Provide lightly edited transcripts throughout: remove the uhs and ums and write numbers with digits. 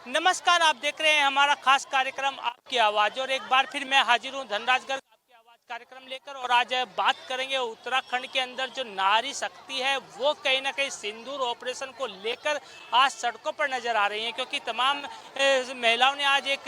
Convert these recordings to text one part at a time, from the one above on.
नमस्कार, आप देख रहे हैं हमारा खास कार्यक्रम आपकी आवाज़ और एक बार फिर मैं हाजिर हूँ धनराज गर्ग आपकी आवाज़ कार्यक्रम लेकर। और आज बात करेंगे उत्तराखंड के अंदर जो नारी शक्ति है वो कहीं ना कहीं सिंदूर ऑपरेशन को लेकर आज सड़कों पर नजर आ रही हैं, क्योंकि तमाम महिलाओं ने आज एक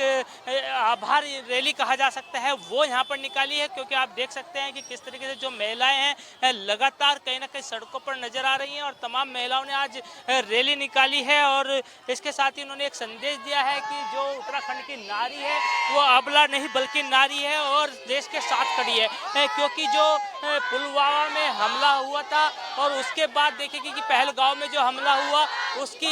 आभार रैली कहा जा सकता है वो यहाँ पर निकाली है। क्योंकि आप देख सकते हैं कि किस तरीके से जो महिलाएं हैं लगातार कहीं ना कहीं सड़कों पर नजर आ रही हैं और तमाम महिलाओं ने आज रैली निकाली है। और इसके साथ ही उन्होंने एक संदेश दिया है कि जो उत्तराखंड की नारी है वो अबला नहीं बल्कि नारी है और देश के साथ खड़ी है। क्योंकि जो पुलवामा में हमला हुआ था और उसके बाद देखेंगे कि पहलगांव में जो हमला हुआ उसकी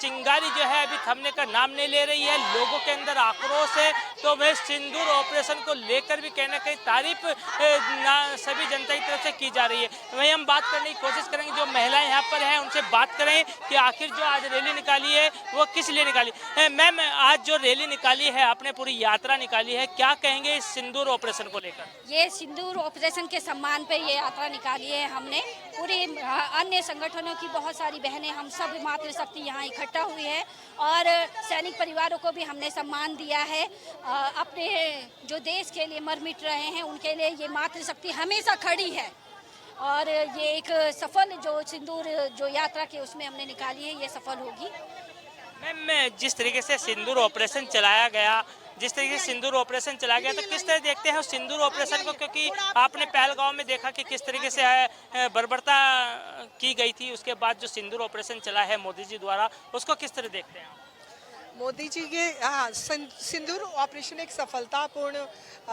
चिंगारी जो है अभी थमने का नाम नहीं ले रही है। लोगों के अंदर आक्रोश है, तो वह सिंदूर ऑपरेशन को लेकर भी कहीं ना कहीं तारीफ सभी जनता की तरफ से की जा रही है। वहीं हम बात करने की कोशिश करेंगे, जो महिलाएं यहाँ पर हैं उनसे बात करें कि आखिर जो आज रैली निकाली है वो किस लिए निकाली है। मैम, आज जो रैली निकाली है आपने पूरी यात्रा निकाली है, क्या कहेंगे इस सिंदूर ऑपरेशन को लेकर? ये सिंदूर ऑपरेशन के सम्मान पे ये यात्रा निकाली है हमने। पूरी अन्य संगठनों की बहुत सारी बहनें, हम सब मातृशक्ति यहाँ इकट्ठा हुई है और सैनिक परिवारों को भी हमने सम्मान दिया है। अपने जो देश के लिए मर मिट रहे हैं उनके लिए ये मातृशक्ति हमेशा खड़ी है। और ये एक सफल जो सिंदूर जो यात्रा के उसमें हमने निकाली है, ये सफल होगी। मैम, जिस तरीके से सिंदूर ऑपरेशन चलाया गया तो किस तरह देखते हैं उस सिंदूर ऑपरेशन को? क्योंकि आपने पहलगांव में देखा कि किस तरीके से बर्बरता की गई थी, उसके बाद जो सिंदूर ऑपरेशन चला है मोदी जी द्वारा, उसको किस तरह देखते हैं? मोदी जी के सिंदूर ऑपरेशन एक सफलतापूर्ण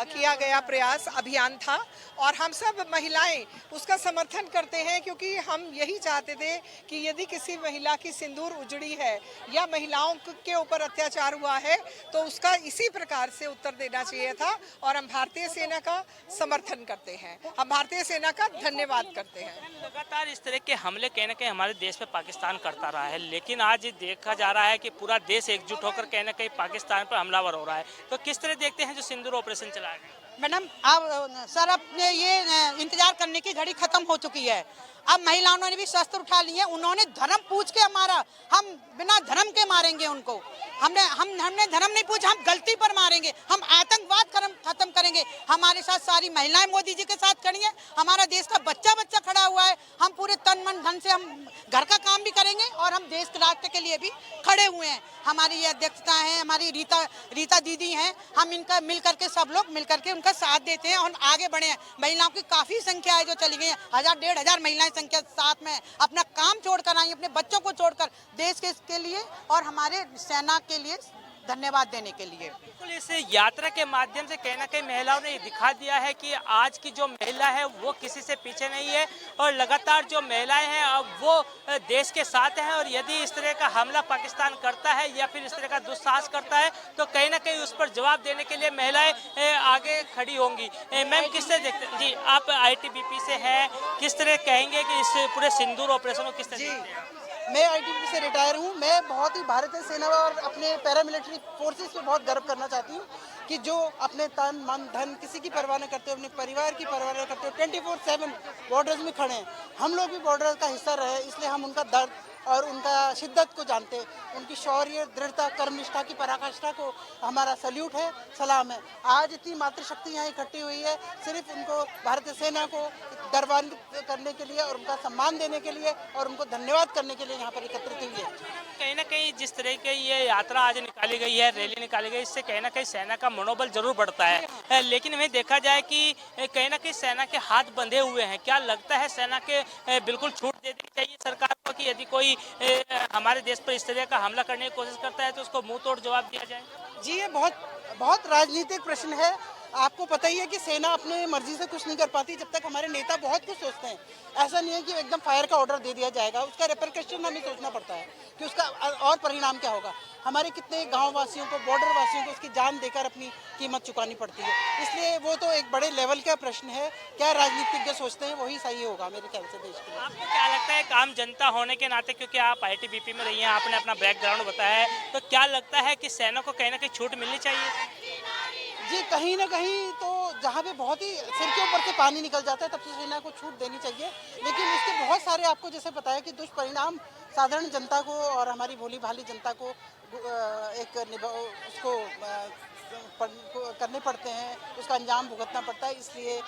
किया गया प्रयास अभियान था और हम सब महिलाएं उसका समर्थन करते हैं, क्योंकि हम यही चाहते थे कि यदि किसी महिला की सिंदूर उजड़ी है या महिलाओं के ऊपर अत्याचार हुआ है तो उसका इसी प्रकार से उत्तर देना चाहिए था। और हम भारतीय सेना का समर्थन करते हैं, हम भारतीय सेना का धन्यवाद करते हैं। लगातार इस तरह के हमले कहीं ना कहीं हमारे देश पे पाकिस्तान करता रहा है, लेकिन आज देखा जा रहा है कि पूरा देश एकजुट होकर कहीं ना कहीं पाकिस्तान पर हमलावर हो रहा है। तो किस तरह देखते हैं जो सिंदूर ऑपरेशन चलाया गया? मैडम, अब सर अपने ये इंतजार करने की घड़ी खत्म हो चुकी है। अब महिलाओं ने भी शस्त्र उठा लिए, उन्होंने धर्म पूछ के हमारा, हम बिना धर्म के मारेंगे उनको। हमने धर्म नहीं पूछा, हम गलती पर मारेंगे, हम आतंकवाद खत्म करेंगे। हमारे साथ सारी महिलाएं मोदी जी के साथ खड़ी हैं, हमारा देश का बच्चा खड़ा हुआ है। हम पूरे तन मन धन से हम घर का काम भी करेंगे और हम देश के राष्ट्र के लिए भी खड़े हुए हैं। हमारी ये अध्यक्षता है, हमारी रीता दीदी हैं, हम इनका मिल करके सब लोग मिल करके उनका साथ देते हैं और आगे बढ़े हैं। महिलाओं की काफी संख्या है जो चली गई है, 1000-1500 महिलाएं संख्या साथ में अपना काम छोड़कर आई, अपने बच्चों को छोड़कर देश के लिए और हमारे सेना के लिए धन्यवाद देने के लिए। बिल्कुल, इस यात्रा के माध्यम से कहीं ना कहीं महिलाओं ने दिखा दिया है कि आज की जो महिला है वो किसी से पीछे नहीं है और लगातार जो महिलाएं हैं अब वो देश के साथ हैं। और यदि इस तरह का हमला पाकिस्तान करता है या फिर इस तरह का दुस्साहस करता है तो कहीं ना कहीं उस पर जवाब देने के लिए महिलाएं आगे खड़ी होंगी। मैम, किस तरह देखते हैं जी, आप आईटीबीपी से हैं, किस तरह कहेंगे कि इस पूरे सिंदूर ऑपरेशन को किस तरह देखते हैं? मैं आईटीबीपी से रिटायर हूँ। मैं बहुत ही भारतीय सेना और अपने पैरामिलिट्री फोर्सेस पे बहुत गर्व करना चाहती हूँ कि जो अपने तन मन धन किसी की परवाह न करते, अपने परिवार की परवाह न करते, 24/7 बॉर्डर्स में खड़े हैं। हम लोग भी बॉर्डर का हिस्सा रहे, इसलिए हम उनका दर्द और उनका शिद्दत को जानते हैं। उनकी शौर्य, दृढ़ता, कर्मनिष्ठा की पराकाष्ठा को हमारा सल्यूट है, सलाम है। आज इतनी मातृशक्ति यहाँ इकट्ठी हुई है सिर्फ उनको भारतीय सेना को गौरवान्वित करने के लिए और उनका सम्मान देने के लिए और उनको धन्यवाद करने के लिए यहाँ पर एकत्रित हुई है। कहीं ना कहीं जिस तरह की ये यात्रा आज निकाली गई है, रैली निकाली गई, इससे कहीं ना कहीं सेना का मनोबल जरूर बढ़ता है। लेकिन हमें देखा जाए कि कहीं ना कहीं सेना के हाथ बंधे हुए हैं। क्या लगता है सेना के बिल्कुल छूट दे देनी चाहिए सरकार को कि यदि कोई हमारे देश पर इस तरह का हमला करने की कोशिश करता है तो उसको मुंह तोड़ जवाब दिया जाए? जी, ये बहुत राजनीतिक प्रश्न है। आपको पता ही है कि सेना अपने मर्जी से कुछ नहीं कर पाती जब तक हमारे नेता बहुत कुछ सोचते हैं। ऐसा नहीं है कि एकदम फायर का ऑर्डर दे दिया जाएगा, उसका रिपरकशन हमें सोचना पड़ता है कि उसका और परिणाम क्या होगा। हमारे कितने गाँव वासियों को, बॉर्डर वासियों को उसकी जान देकर अपनी कीमत चुकानी पड़ती है। इसलिए वो तो एक बड़े लेवल का प्रश्न है। क्या राजनीतिज्ञ सोचते हैं वही सही होगा मेरे ख्याल से देश के लिए। आपको क्या लगता है, एक आम जनता होने के नाते, क्योंकि आप आईटीबीपी में रही हैं, आपने अपना बैकग्राउंड बताया है, तो क्या लगता है कि सेना को कहीं ना कहीं छूट मिलनी चाहिए? जी, कहीं ना कहीं तो जहाँ पे बहुत ही सिर के ऊपर से पानी निकल जाता है तब से सेना को छूट देनी चाहिए। लेकिन इसके बहुत सारे आपको जैसे बताया कि दुष्परिणाम साधारण जनता को और हमारी भोली भाली जनता को उसको करने पड़ते हैं, उसका अंजाम भुगतना पड़ता है। इसलिए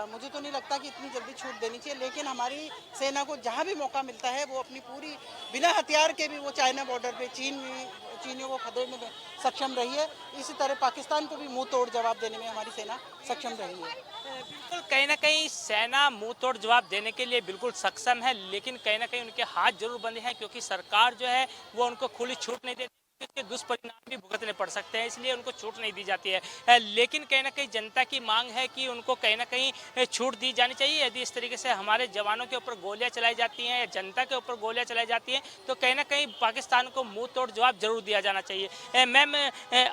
मुझे तो नहीं लगता कि इतनी जल्दी छूट देनी चाहिए, लेकिन हमारी सेना को जहाँ भी मौका मिलता है वो अपनी पूरी बिना हथियार के भी वो चाइना बॉर्डर पे चीनियों को खदेड़ने में सक्षम रही है। इसी तरह पाकिस्तान को भी मुंह तोड़ जवाब देने में हमारी सेना सक्षम रही है। बिल्कुल, कहीं ना कहीं सेना मुंह तोड़ जवाब देने के लिए बिल्कुल सक्षम है, लेकिन कहीं ना कहीं उनके हाथ जरूर बंधे हैं, क्योंकि सरकार जो है वो उनको खुली छूट नहीं देती, इसके दुष्परिणाम भी भुगतने पड़ सकते हैं, इसलिए उनको छूट नहीं दी जाती है। लेकिन कहीं ना कहीं जनता की मांग है कि उनको कहीं ना कहीं छूट दी जानी चाहिए। यदि इस तरीके से हमारे जवानों के ऊपर गोलियां चलाई जाती हैं या जनता के ऊपर गोलियां चलाई जाती हैं, तो कहीं ना कहीं पाकिस्तान को मुंह तोड़ जवाब जरूर दिया जाना चाहिए। मैम,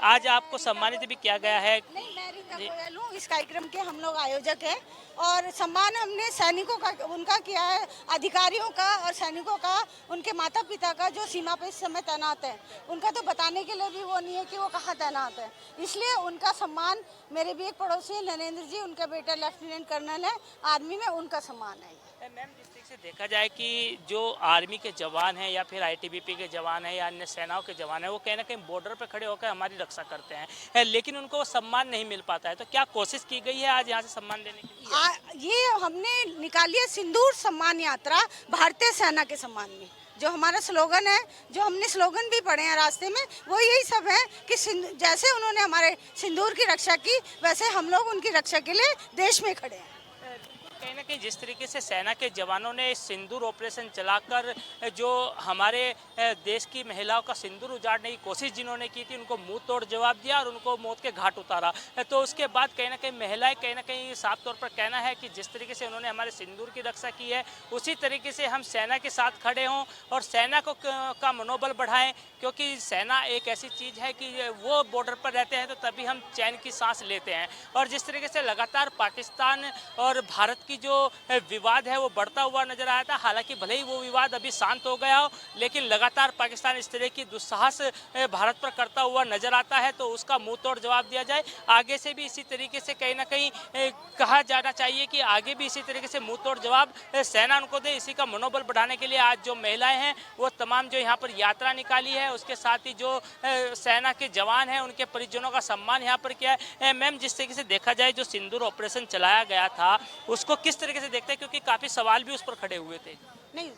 आज आपको सम्मानित भी किया गया है। नहीं, मैं रीता गोयल हूँ, इस कार्यक्रम के हम लोग आयोजक हैं और सम्मान हमने सैनिकों का उनका किया है, अधिकारियों का और सैनिकों का, उनके माता पिता का जो सीमा पे इस समय तैनात हैं। उनका तो बताने के लिए भी वो नहीं है कि वो कहाँ तैनात है, इसलिए उनका सम्मान। मेरे भी एक पड़ोसी नरेंद्र जी, उनका बेटा लेफ्टिनेंट कर्नल है आर्मी में, उनका सम्मान है। मैम, जिस तरीके से देखा जाए कि जो आर्मी के जवान हैं या फिर आईटीबीपी के जवान हैं या अन्य सेनाओं के जवान हैं, वो कहीं ना कहीं बॉर्डर पर खड़े होकर हमारी रक्षा करते हैं, लेकिन उनको वो सम्मान नहीं मिल पाता है, तो क्या कोशिश की गई है आज यहाँ से सम्मान देने के लिए? ये हमने निकाली है सिंदूर सम्मान यात्रा भारतीय सेना के सम्मान में। जो हमारा स्लोगन है, जो हमने स्लोगन भी पढ़े हैं रास्ते में, वो यही सब है कि जैसे उन्होंने हमारे सिंदूर की रक्षा की, वैसे हम लोग उनकी रक्षा के लिए देश में खड़े हैं। कहीं ना कहीं जिस तरीके से सेना के जवानों ने सिंदूर ऑपरेशन चलाकर जो हमारे देश की महिलाओं का सिंदूर उजाड़ने की कोशिश जिन्होंने की थी, उनको मुंह तोड़ जवाब दिया और उनको मौत के घाट उतारा, तो उसके बाद कहीं ना कहीं महिलाएं कहीं ना कहीं साफ तौर पर कहना है कि जिस तरीके से उन्होंने हमारे सिंदूर की रक्षा की है, उसी तरीके से हम सेना के साथ खड़े हों और सेना को का मनोबल बढ़ाएं, क्योंकि सेना एक ऐसी चीज़ है कि वो बॉर्डर पर रहते हैं तो तभी हम चैन की सांस लेते हैं। और जिस तरीके से लगातार पाकिस्तान और भारत की जो विवाद है वो बढ़ता हुआ नजर आया था, हालांकि भले ही वो विवाद अभी शांत हो गया हो, लेकिन लगातार पाकिस्तान इस तरह की दुस्साहस भारत पर करता हुआ नजर आता है, तो उसका मुंह तोड़ जवाब दिया जाए। आगे से भी इसी तरीके से कहीं ना कहीं कहा जाना चाहिए कि आगे भी इसी तरीके से मुंह तोड़ जवाब सेना उनको दे। इसी का मनोबल बढ़ाने के लिए आज जो महिलाएं हैं वो तमाम जो यहाँ पर यात्रा निकाली है, उसके साथ ही जो सेना के जवान हैं उनके परिजनों का सम्मान यहाँ पर किया है। मैम, जिस तरीके से देखा जाए जो सिंदूर ऑपरेशन चलाया गया था, उसको किस तरीके से देखते हैं, क्योंकि काफी सवाल भी उस पर खड़े हुए थे? नहीं,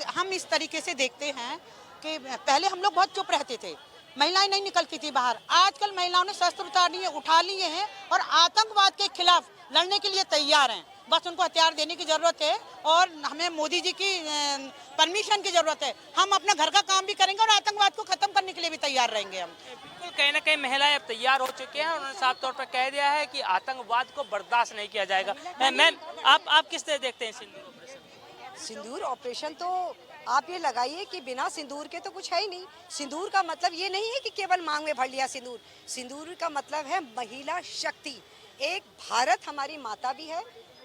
हम इस तरीके से देखते हैं कि पहले हम लोग बहुत चुप रहते थे, महिलाएं नहीं निकलती थी बाहर। आजकल महिलाओं ने शस्त्र उठा लिए हैं और आतंकवाद के खिलाफ लड़ने के लिए तैयार हैं। बस उनको हथियार देने की जरूरत है और हमें मोदी जी की परमिशन की जरूरत है। हम अपना घर का काम भी करेंगे और आतंकवाद को खत्म करने के लिए भी तैयार रहेंगे हम। बिल्कुल, कहीं ना कहीं महिलाएं अब तैयार हो चुके हैं, उन्होंने साफ तौर पर कह दिया है कि आतंकवाद को बर्दाश्त नहीं किया जाएगा। मैम, आप किस तरह देखते हैं सिंदूर ऑपरेशन? सिंदूर ऑपरेशन तो आप ये लगाइए कि बिना सिंदूर के तो कुछ है ही नहीं। सिंदूर का मतलब ये नहीं है कि केवल मांग में भर लिया सिंदूर। सिंदूर का मतलब है महिला शक्ति। एक भारत हमारी माता भी है,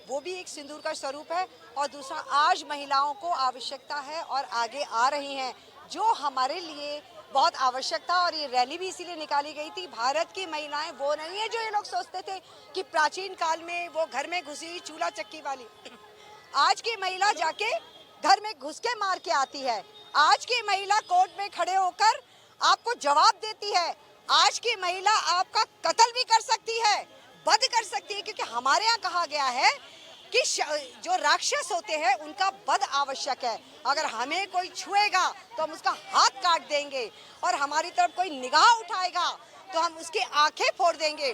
वो भी एक सिंदूर का स्वरूप है, और दूसरा आज महिलाओं को आवश्यकता है और आगे आ रही हैं, जो हमारे लिए बहुत आवश्यक था। और ये रैली भी इसीलिए निकाली गई थी। भारत की महिलाएं वो नहीं है जो ये लोग सोचते थे कि प्राचीन काल में वो घर में घुसी चूल्हा चक्की वाली। आज की महिला जाके घर में घुस के मार के आती है। आज की महिला कोर्ट में खड़े होकर आपको जवाब देती है। आज की महिला आपका कत्ल भी कर सकती है, वध कर सकती है, क्योंकि हमारे यहाँ कहा गया है कि जो राक्षस होते हैं उनका वध आवश्यक है। अगर हमें कोई छुएगा तो हम उसका हाथ काट देंगे, और हमारी तरफ कोई निगाह उठाएगा तो हम उसकी आंखें फोड़ देंगे।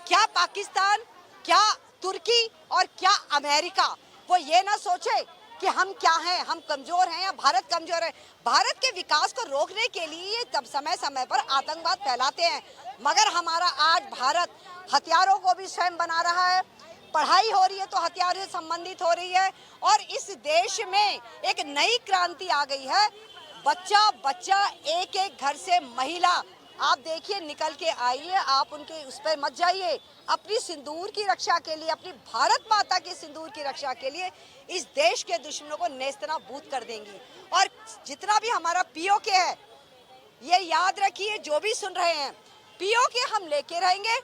क्या पाकिस्तान, क्या तुर्की और क्या अमेरिका वो ये ना सोचे कि हम क्या हैं, हम कमजोर हैं या भारत कमजोर है। भारत के विकास को रोकने के लिए ये तब समय समय पर आतंकवाद फैलाते हैं, मगर हमारा आज भारत हथियारों को भी स्वयं बना रहा है। पढ़ाई हो रही है तो हथियार से संबंधित हो रही है, और इस देश में एक नई क्रांति आ गई है। बच्चा बच्चा, एक एक घर से महिला, आप देखिए निकल के आइए, आप उनके उस पर मत जाइए। अपनी सिंदूर की रक्षा के लिए, अपनी भारत माता के सिंदूर की रक्षा के लिए इस देश के दुश्मनों को नेस्तनाबूद कर देंगी। और जितना भी हमारा पीओके है, ये याद रखिए, जो भी सुन रहे हैं, पीओके हम लेके रहेंगे।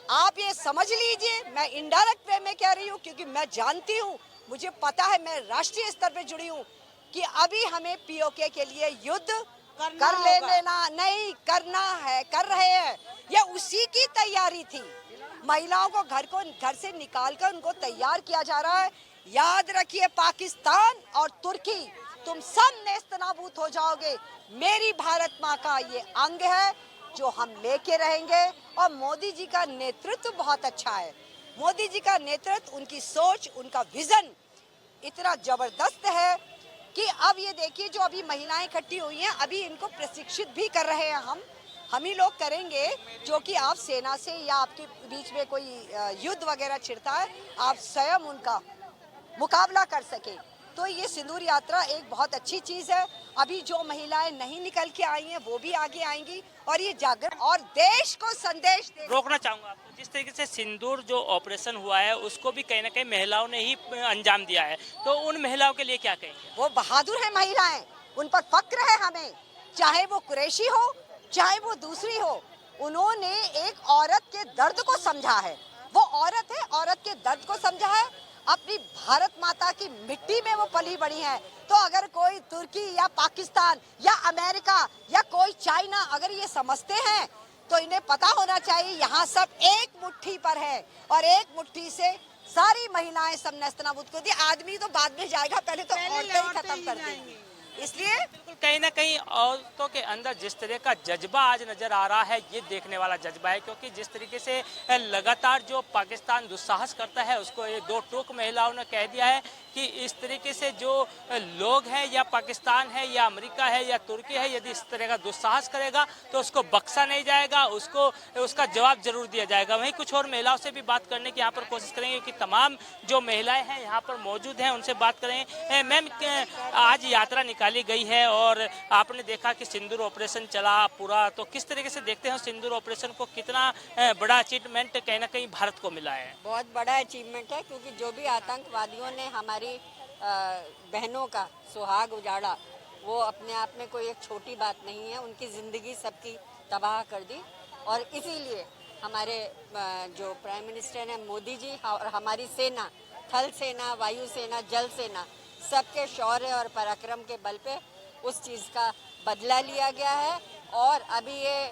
आप ये समझ लीजिए, मैं इनडायरेक्ट वे में कह रही हूँ, क्योंकि मैं जानती हूँ, मुझे पता है, मैं राष्ट्रीय स्तर पे जुड़ी हूँ कि अभी हमें पीओके के लिए युद्ध कर लेना नहीं करना है, कर रहे हैं। यह उसी की तैयारी थी। महिलाओं को घर से निकालकर उनको तैयार किया जा रहा है। याद रखिए, पाकिस्तान और तुर्की, तुम सब नेस्तनाबूद हो जाओगे। मेरी भारत माँ का ये अंग है जो हम लेके रहेंगे। और मोदी जी का नेतृत्व बहुत अच्छा है। मोदी जी का नेतृत्व, उनकी सोच, उनका विजन इतना जबरदस्त है कि अब ये देखिए, जो अभी महिलाएं इकट्ठी हुई हैं, अभी इनको प्रशिक्षित भी कर रहे हैं हम ही लोग करेंगे, जो कि आप सेना से या आपके बीच में कोई युद्ध वगैरह छिड़ता है, आप स्वयं उनका मुकाबला कर सके। तो ये सिंदूर यात्रा एक बहुत अच्छी चीज़ है। अभी जो महिलाएं नहीं निकल के आई हैं वो भी आगे आएंगी और ये जागरण और देश को संदेश दे। रोकना चाहूँगा आपको, जिस तरीके से सिंदूर जो ऑपरेशन हुआ है उसको भी कहीं ना कहीं महिलाओं ने ही अंजाम दिया है, तो उन महिलाओं के लिए क्या कहेंगे? वो बहादुर है महिलाएं, उन पर फक्र है हमें, चाहे वो कुरैशी हो चाहे वो दूसरी हो। उन्होंने एक औरत के दर्द को समझा है। वो औरत है, औरत के दर्द को समझा है। अपनी भारत माता की मिट्टी में वो पली बड़ी है। तो अगर कोई तुर्की या पाकिस्तान या अमेरिका या कोई चाइना अगर ये समझते हैं, तो इन्हें पता होना चाहिए यहाँ सब एक मुट्ठी पर है और एक मुट्ठी से सारी महिलाएं सब नेस्तनाबूद को दी। आदमी तो बाद में जाएगा, पहले तो औरतें ही खत्म कर देंगी। इसलिए बिल्कुल कहीं ना कहीं औरतों के अंदर जिस तरह का जज्बा आज नजर आ रहा है, ये देखने वाला जज्बा है, क्योंकि जिस तरीके से लगातार जो पाकिस्तान दुस्साहस करता है उसको ये दो टूक महिलाओं ने कह दिया है कि इस तरीके से जो लोग हैं, या पाकिस्तान है या अमेरिका है या तुर्की है, यदि इस तरह का दुस्साहस करेगा तो उसको बख्शा नहीं जाएगा, उसको उसका जवाब जरूर दिया जाएगा। वहीं कुछ और महिलाओं से भी बात करने की यहाँ पर कोशिश करेंगे कि तमाम जो महिलाएं हैं यहाँ पर मौजूद हैं उनसे बात करेंगे। मैम, आज यात्रा निकाली गई है और आपने देखा कि सिंदूर ऑपरेशन चला पूरा, तो किस तरीके से देखते हैं सिंदूर ऑपरेशन को? कितना बड़ा अचीवमेंट कहीं ना कहीं भारत को मिला है? बहुत बड़ा अचीवमेंट है, क्योंकि जो भी आतंकवादियों ने हमारी बहनों का सुहाग उजाड़ा, वो अपने आप में कोई एक छोटी बात नहीं है। उनकी ज़िंदगी सबकी तबाह कर दी और इसीलिए हमारे जो प्राइम मिनिस्टर हैं मोदी जी और हमारी सेना, थल सेना, वायु सेना, जल सेना, सबके शौर्य और पराक्रम के बल पे उस चीज़ का बदला लिया गया है। और अभी ये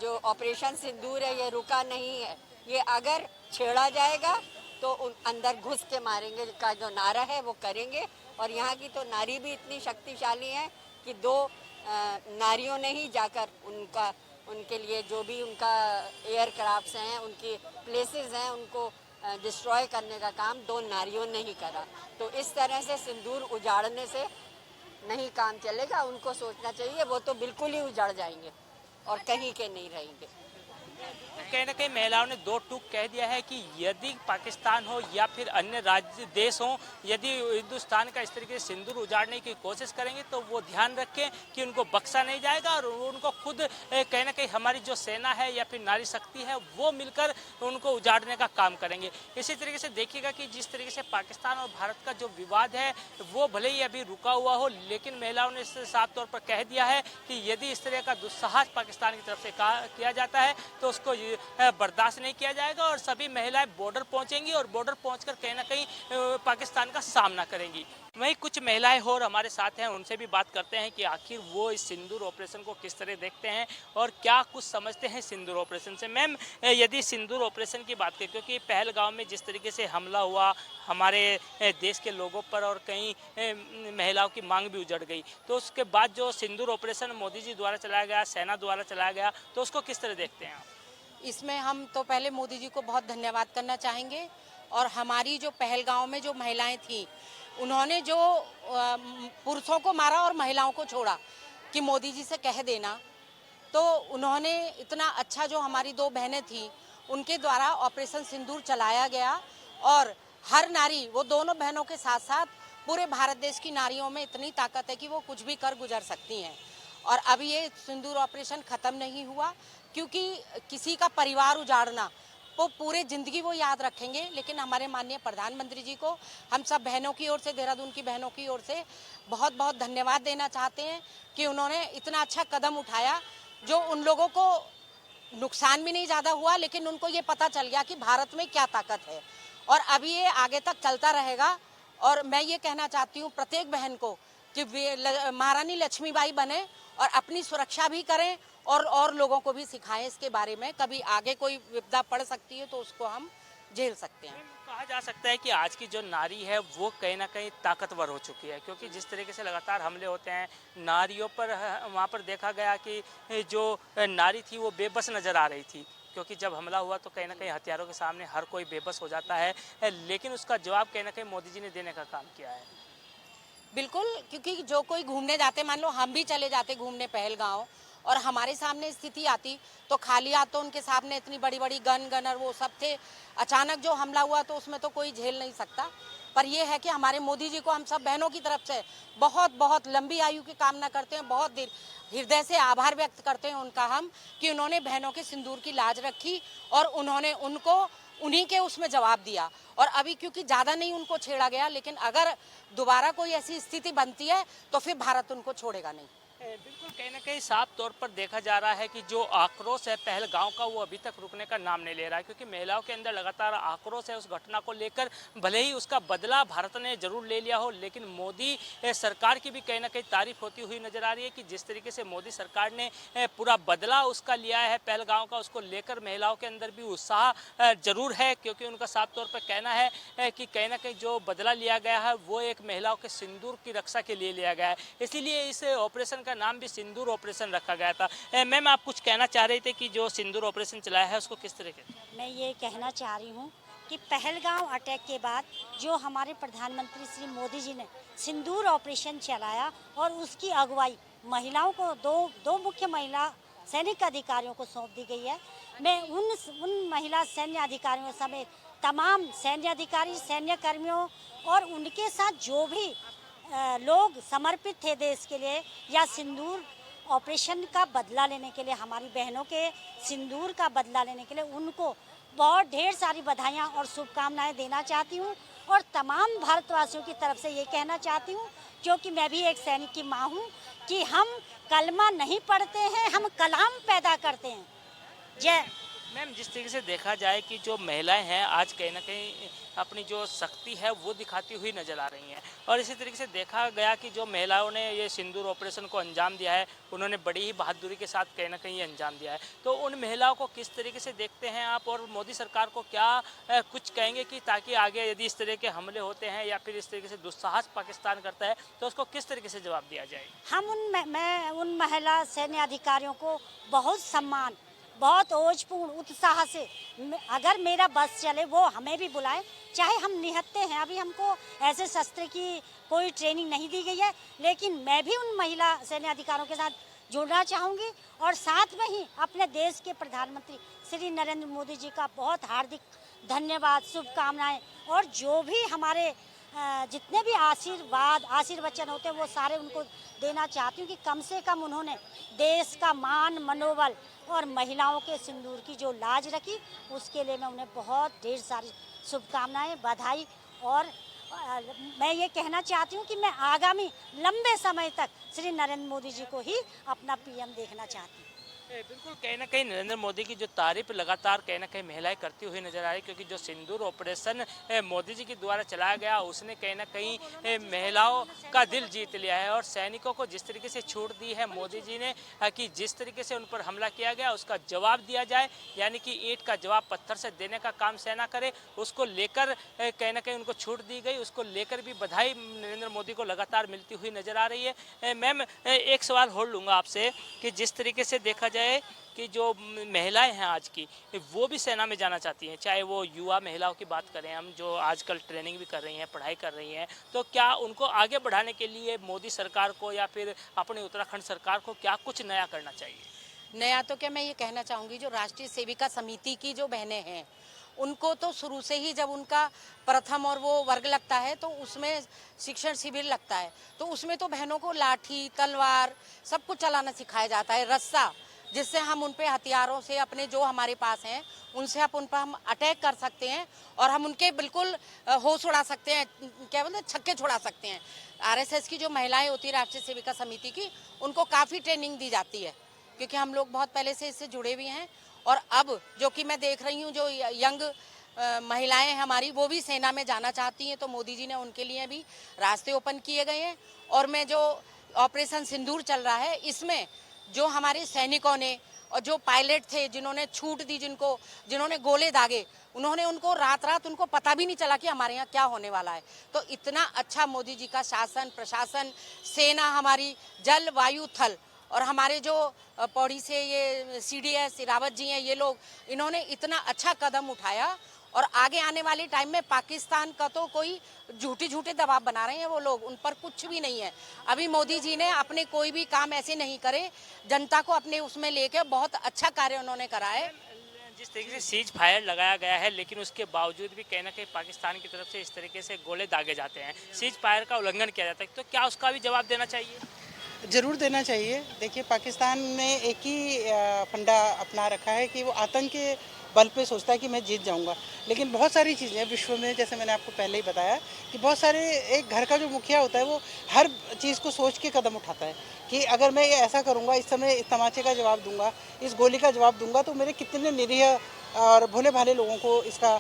जो ऑपरेशन सिंदूर है ये रुका नहीं है। ये अगर छेड़ा जाएगा तो उन अंदर घुस के मारेंगे का जो नारा है वो करेंगे। और यहाँ की तो नारी भी इतनी शक्तिशाली है कि दो नारियों ने ही जाकर उनके लिए जो भी उनका एयरक्राफ्ट्स हैं, उनकी प्लेसेस हैं, उनको डिस्ट्रॉय करने का काम दो नारियों ने ही करा। तो इस तरह से सिंदूर उजाड़ने से नहीं काम चलेगा। उनको सोचना चाहिए वो तो बिल्कुल ही उजाड़ जाएंगे और कहीं के नहीं रहेंगे। कहीं ना कहीं महिलाओं ने दो टूक कह दिया है कि यदि पाकिस्तान हो या फिर अन्य राज्य देश हो, यदि हिंदुस्तान का इस तरीके से सिंदूर उजाड़ने की कोशिश करेंगे तो वो ध्यान रखें कि उनको बख्शा नहीं जाएगा और उनको खुद कहीं ना कहीं हमारी जो सेना है या फिर नारी शक्ति है वो मिलकर उनको उजाड़ने का काम करेंगे। इसी तरीके से देखिएगा कि जिस तरीके से पाकिस्तान और भारत का जो विवाद है वो भले ही अभी रुका हुआ हो, लेकिन महिलाओं ने इससे साफ तौर पर कह दिया है कि यदि इस तरह का दुस्साहस पाकिस्तान की तरफ से किया जाता है तो उसको बर्दाश्त नहीं किया जाएगा और सभी महिलाएं बॉर्डर पहुंचेंगी और बॉर्डर पहुंचकर कहीं ना कहीं पाकिस्तान का सामना करेंगी। वहीं कुछ महिलाएं और हमारे साथ हैं, उनसे भी बात करते हैं कि आखिर वो इस सिंदूर ऑपरेशन को किस तरह देखते हैं और क्या कुछ समझते हैं सिंदूर ऑपरेशन से। मैम, यदि सिंदूर ऑपरेशन की बात करें, क्योंकि पहलगाम में जिस तरीके से हमला हुआ हमारे देश के लोगों पर और कई महिलाओं की मांग भी उजड़ गई, तो उसके बाद जो सिंदूर ऑपरेशन मोदी जी द्वारा चलाया गया, सेना द्वारा चलाया गया, तो उसको किस तरह देखते हैं आप? इसमें हम तो पहले मोदी जी को बहुत धन्यवाद करना चाहेंगे। और हमारी जो पहलगांव में जो महिलाएं थीं, उन्होंने जो पुरुषों को मारा और महिलाओं को छोड़ा कि मोदी जी से कह देना, तो उन्होंने इतना अच्छा, जो हमारी दो बहनें थीं उनके द्वारा ऑपरेशन सिंदूर चलाया गया और हर नारी, वो दोनों बहनों के साथ साथ पूरे भारत देश की नारियों में इतनी ताकत है कि वो कुछ भी कर गुजर सकती हैं। और अभी ये सिंदूर ऑपरेशन ख़त्म नहीं हुआ, क्योंकि किसी का परिवार उजाड़ना वो पूरे ज़िंदगी वो याद रखेंगे। लेकिन हमारे माननीय प्रधानमंत्री जी को हम सब बहनों की ओर से, देहरादून की बहनों की ओर से बहुत बहुत धन्यवाद देना चाहते हैं कि उन्होंने इतना अच्छा कदम उठाया, जो उन लोगों को नुकसान भी नहीं ज़्यादा हुआ, लेकिन उनको ये पता चल गया कि भारत में क्या ताकत है। और अभी ये आगे तक चलता रहेगा। और मैं ये कहना चाहती हूँ प्रत्येक बहन को कि महारानी लक्ष्मीबाई बने और अपनी सुरक्षा भी करें और लोगों को भी सिखाएं इसके बारे में। कभी आगे कोई विपदा पड़ सकती है तो उसको हम झेल सकते हैं। कहा जा सकता है कि आज की जो नारी है वो कहीं ना कहीं ताकतवर हो चुकी है, क्योंकि जिस तरीके से लगातार हमले होते हैं नारियों पर, वहाँ पर देखा गया कि जो नारी थी वो बेबस नज़र आ रही थी, क्योंकि जब हमला हुआ तो कहीं ना कहीं हथियारों के सामने हर कोई बेबस हो जाता है, लेकिन उसका जवाब कहीं ना कहीं मोदी जी ने देने का काम किया है। बिल्कुल, क्योंकि जो कोई घूमने जाते, मान लो हम भी चले जाते घूमने पहलगांव और हमारे सामने स्थिति आती तो खाली हाथ तो उनके सामने इतनी बड़ी बड़ी गनर वो सब थे, अचानक जो हमला हुआ तो उसमें तो कोई झेल नहीं सकता। पर यह है कि हमारे मोदी जी को हम सब बहनों की तरफ से बहुत बहुत लंबी आयु की कामना करते हैं, बहुत हृदय से आभार व्यक्त करते हैं उनका हम, कि उन्होंने बहनों के सिंदूर की लाज रखी और उन्होंने उनको उन्हीं के उसमें जवाब दिया। और अभी क्योंकि ज़्यादा नहीं उनको छेड़ा गया, लेकिन अगर दोबारा कोई ऐसी स्थिति बनती है तो फिर भारत उनको छोड़ेगा नहीं। बिल्कुल, कहीं ना कहीं साफ तौर पर देखा जा रहा है कि जो आक्रोश है पहलगांव का वो अभी तक रुकने का नाम नहीं ले रहा है, क्योंकि महिलाओं के अंदर लगातार आक्रोश है उस घटना को लेकर। भले ही उसका बदला भारत ने जरूर ले लिया हो, लेकिन मोदी सरकार की भी कहीं ना कहीं तारीफ होती हुई नजर आ रही है कि जिस तरीके से मोदी सरकार ने पूरा बदला उसका लिया है पहलगांव का, उसको लेकर महिलाओं के अंदर भी उत्साह जरूर है, क्योंकि उनका साफ तौर पर कहना है कि कहीं ना कहीं जो बदला लिया गया है वो एक महिलाओं के सिंदूर की रक्षा के लिए लिया गया है, इसीलिए इस ऑपरेशन का नाम भी सिंदूर ऑपरेशन रखा गया था। मैम, आप कुछ कहना चाह रहे थे कि जो सिंदूर ऑपरेशन चलाया है उसको किस तरीके से? मैं ये कहना चाह रही हूँ कि पहलगांव अटैक के बाद जो हमारे प्रधानमंत्री श्री मोदी जी ने सिंदूर ऑपरेशन चलाया और उसकी अगुवाई महिलाओं को दो मुख्य महिला सैनिक अधिकारियों को सौंप दी गई है। मैं उन महिला सैन्य अधिकारियों समेत तमाम सैन्य अधिकारी, सैन्य कर्मियों और उनके साथ जो भी लोग समर्पित थे देश के लिए या सिंदूर ऑपरेशन का बदला लेने के लिए, हमारी बहनों के सिंदूर का बदला लेने के लिए, उनको बहुत ढेर सारी बधाइयाँ और शुभकामनाएं देना चाहती हूँ। और तमाम भारतवासियों की तरफ से ये कहना चाहती हूँ, क्योंकि मैं भी एक सैनिक की माँ हूँ, कि हम कलमा नहीं पढ़ते हैं, हम कलाम पैदा करते हैं। जय। मैम, जिस तरीके से देखा जाए कि जो महिलाएं हैं आज कहीं ना कहीं अपनी जो शक्ति है वो दिखाती हुई नजर आ रही हैं, और इसी तरीके से देखा गया कि जो महिलाओं ने ये सिंदूर ऑपरेशन को अंजाम दिया है उन्होंने बड़ी ही बहादुरी के साथ कहीं ना कहीं ये अंजाम दिया है। तो उन महिलाओं को किस तरीके से देखते हैं आप, और मोदी सरकार को क्या कुछ कहेंगे कि ताकि आगे यदि इस तरह के हमले होते हैं या फिर इस तरीके से दुस्साहस पाकिस्तान करता है तो उसको किस तरीके से जवाब दिया जाए? मैं उन महिला सैन्य अधिकारियों को बहुत सम्मान, बहुत ओजपूर्ण उत्साह से, अगर मेरा बस चले वो हमें भी बुलाए, चाहे हम निहत्ते हैं, अभी हमको ऐसे शस्त्र की कोई ट्रेनिंग नहीं दी गई है, लेकिन मैं भी उन महिला सैन्य अधिकारियों के साथ जुड़ना चाहूँगी। और साथ में ही अपने देश के प्रधानमंत्री श्री नरेंद्र मोदी जी का बहुत हार्दिक धन्यवाद, शुभकामनाएं, और जो भी हमारे जितने भी आशीर्वचन होते हैं वो सारे उनको देना चाहती हूँ कि कम से कम उन्होंने देश का मान, मनोबल और महिलाओं के सिंदूर की जो लाज रखी उसके लिए मैं उन्हें बहुत ढेर सारी शुभकामनाएं, बधाई। और मैं ये कहना चाहती हूँ कि मैं आगामी लंबे समय तक श्री नरेंद्र मोदी जी को ही अपना पीएम देखना चाहती हूँ। बिल्कुल, कहीं ना कहीं नरेंद्र मोदी की जो तारीफ लगातार कहीं ना कहीं महिलाएं करती हुई नजर आ रही, क्योंकि जो सिंदूर ऑपरेशन मोदी जी के द्वारा चलाया गया उसने कहीं ना कहीं महिलाओं का दिल जीत लिया है। और सैनिकों को जिस तरीके से छूट दी है मोदी जी ने कि जिस तरीके से उन पर हमला किया गया उसका जवाब दिया जाए, यानी कि ईंट का जवाब पत्थर से देने का काम सेना करे, उसको लेकर कहीं ना कहीं उनको छूट दी गई, उसको लेकर भी बधाई नरेंद्र मोदी को लगातार मिलती हुई नजर आ रही है। मैम, एक सवाल और लूँगा आपसे कि जिस तरीके से देखा जाए कि जो महिलाएं हैं आज की वो भी सेना में जाना चाहती हैं, चाहे वो युवा महिलाओं की बात करें हम, जो आजकल ट्रेनिंग भी कर रही हैं, पढ़ाई कर रही हैं, तो क्या उनको आगे बढ़ाने के लिए मोदी सरकार को या फिर अपने उत्तराखंड सरकार को क्या कुछ नया करना चाहिए? नया तो क्या, मैं ये कहना चाहूँगी जो राष्ट्रीय सेविका समिति की जो बहनें हैं उनको तो शुरू से ही जब उनका प्रथम और वो वर्ग लगता है तो उसमें शिक्षण शिविर लगता है, तो उसमें तो बहनों को लाठी, तलवार सब कुछ चलाना सिखाया जाता है, रस्सा, जिससे हम उन पे हथियारों से अपने जो हमारे पास हैं उनसे उन पर हम अटैक कर सकते हैं और हम उनके बिल्कुल होश उड़ा सकते हैं, क्या बोलते हैं, छक्के छुड़ा सकते हैं। आरएसएस की जो महिलाएं होती है राष्ट्रीय सेविका समिति की, उनको काफ़ी ट्रेनिंग दी जाती है, क्योंकि हम लोग बहुत पहले से इससे जुड़े हुए हैं। और अब जो कि मैं देख रही हूँ जो यंग महिलाएं हमारी वो भी सेना में जाना चाहती हैं, तो मोदी जी ने उनके लिए भी रास्ते ओपन किए गए हैं। और मैं जो ऑपरेशन सिंदूर चल रहा है, इसमें जो हमारे सैनिकों ने और जो पायलट थे जिन्होंने छूट दी, जिन्होंने गोले दागे, उन्होंने उनको रात उनको पता भी नहीं चला कि हमारे यहाँ क्या होने वाला है। तो इतना अच्छा मोदी जी का शासन, प्रशासन, सेना हमारी, जल, वायु, थल, और हमारे जो पौड़ी से ये CDS रावत जी हैं, ये लोग, इन्होंने इतना अच्छा कदम उठाया। और आगे आने वाले टाइम में पाकिस्तान का तो कोई झूठे दबाव बना रहे हैं वो लोग, उन पर कुछ भी नहीं है। अभी मोदी जी ने अपने कोई भी काम ऐसे नहीं करे, जनता को अपने उसमें लेके बहुत अच्छा कार्य उन्होंने करा है। जिस तरीके से सीज फायर लगाया गया है, लेकिन उसके बावजूद भी कहीं ना कहीं पाकिस्तान की तरफ से इस तरीके से गोले दागे जाते हैं, सीज फायर का उल्लंघन किया जाता है, तो क्या उसका भी जवाब देना चाहिए? जरूर देना चाहिए। देखिए, पाकिस्तान ने एक ही फंडा अपना रखा है कि वो आतंक के बल पे सोचता है कि मैं जीत जाऊंगा। लेकिन बहुत सारी चीज़ें विश्व में, जैसे मैंने आपको पहले ही बताया, कि बहुत सारे, एक घर का जो मुखिया होता है वो हर चीज़ को सोच के कदम उठाता है कि अगर मैं ये ऐसा करूंगा, इस समय इस तमाचे का जवाब दूंगा, इस गोली का जवाब दूंगा, तो मेरे कितने निरीह और भोले भाले लोगों को इसका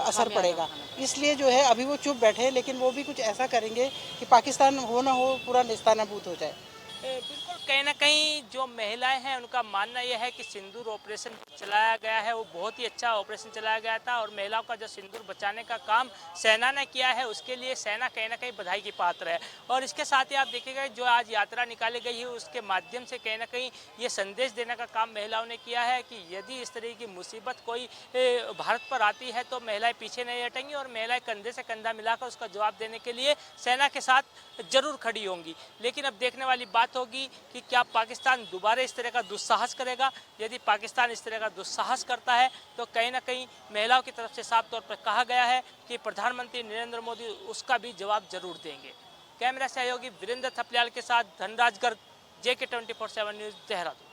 असर पड़ेगा। इसलिए जो है अभी वो चुप बैठे हैं, लेकिन वो भी कुछ ऐसा करेंगे कि पाकिस्तान हो ना हो पूरा नेस्तानाबूद हो जाए। बिल्कुल, कहीं ना कहीं जो महिलाएं हैं उनका मानना यह है कि सिंदूर ऑपरेशन चलाया गया है वो बहुत ही अच्छा ऑपरेशन चलाया गया था, और महिलाओं का जो सिंदूर बचाने का काम सेना ने किया है उसके लिए सेना कहीं ना कहीं बधाई की पात्र है। और इसके साथ ही आप देखिएगा, जो आज यात्रा निकाली गई है उसके माध्यम से कहीं ना कहीं ये संदेश देने का काम महिलाओं ने किया है कि यदि इस तरह की मुसीबत कोई भारत पर आती है तो महिलाएं पीछे नहीं हटेंगी, और महिलाएं कंधे से कंधा मिलाकर उसका जवाब देने के लिए सेना के साथ जरूर खड़ी होंगी। लेकिन अब देखने वाली बात होगी कि क्या पाकिस्तान दोबारा इस तरह का दुस्साहस करेगा। यदि पाकिस्तान इस तरह का दुस्साहस करता है तो कहीं ना कहीं महिलाओं की तरफ से साफ तौर पर कहा गया है कि प्रधानमंत्री नरेंद्र मोदी उसका भी जवाब जरूर देंगे। कैमरा सहयोगी वीरेंद्र थपलियाल के साथ धनराज गर्ग, JK 24/7 न्यूज़, देहरादून।